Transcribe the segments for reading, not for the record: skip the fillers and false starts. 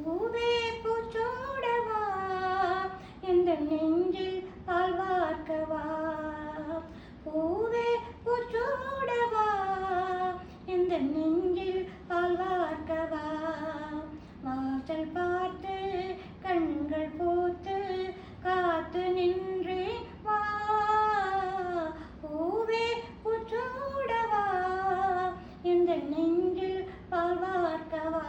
பூவே பூச்சோடவா இந்த நெஞ்சில் பால் வார்க்கவா. பூவே பூச்சோடவா இந்த நெஞ்சில் பால் வார்க்கவா. வாசல் பார்த்து கண்கள் பூத்து காத்து நின்றேன் வா. பூவே பூச்சோடவா இந்த நெஞ்சில் பால் வார்க்கவா.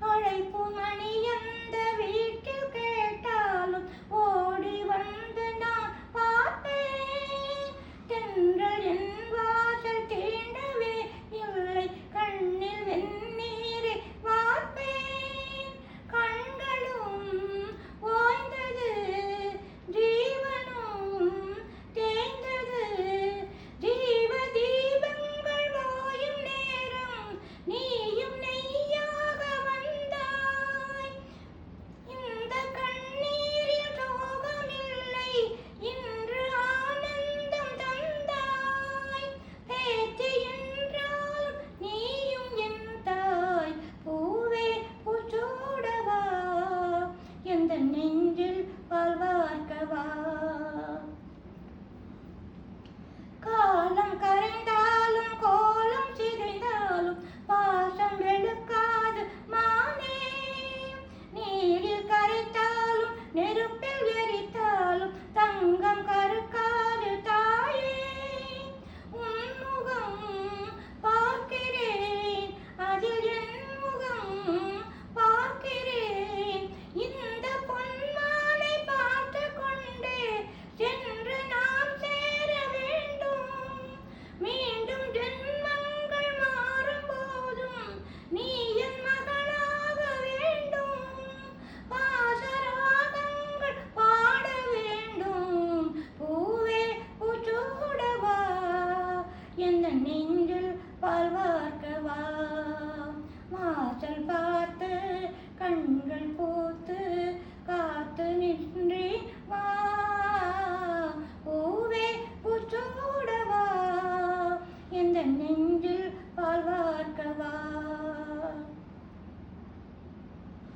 அழைப்பு மணி எந்த வீட்டில் கேட்டாலும் ஓடி வந்து நான் பார்ப்பேன். தென்றல் என் வாசல் தீண்டவே இல்லை கண்ணில் வெந்நீரை வார்ப்பேன். கண்களும் ஓய்ந்தது ஜீவனும் தேய்ந்தது. ஜீவ தீபங்கள் ஓயும் நேரம் நீயும் நெய்யாக வந்தாய். இந்த கண்ணீரில் சோகமில்லை இன்று ஆனந்தம் தந்தாய். பேச்சு என்றாலும் நீயும் என் தாய். பூவே பூச்சோடவா எந்த நெஞ்சில் பால் வார்க்கவா. காலம் கரைந்தாலும் கோலம் சிதைந்தாலும் பாசம் வெளுக்காது மானே. நீரில் கரைத்தாலும் நெருப்பில் எரித்தாலும் தங்கம் கருக்காது தாயே. உன்முகம் பார்க்கிறேன் அதில் என் முகம் பார்க்கிறேன். இந்த பொன்மானை பார்த்து கொண்டே சென்று நாம் சேர வேண்டும். மீண்டும் ஜென்மங்கள் மாறும் போதும் நீ என் மகளாக வேண்டும். பாசராகங்கள் பாட வேண்டும். பூவே பூச்சோடவா எந்த நெஞ்சில் பால் வார்க்கவா. வாசல் பார்த்து கண்கள்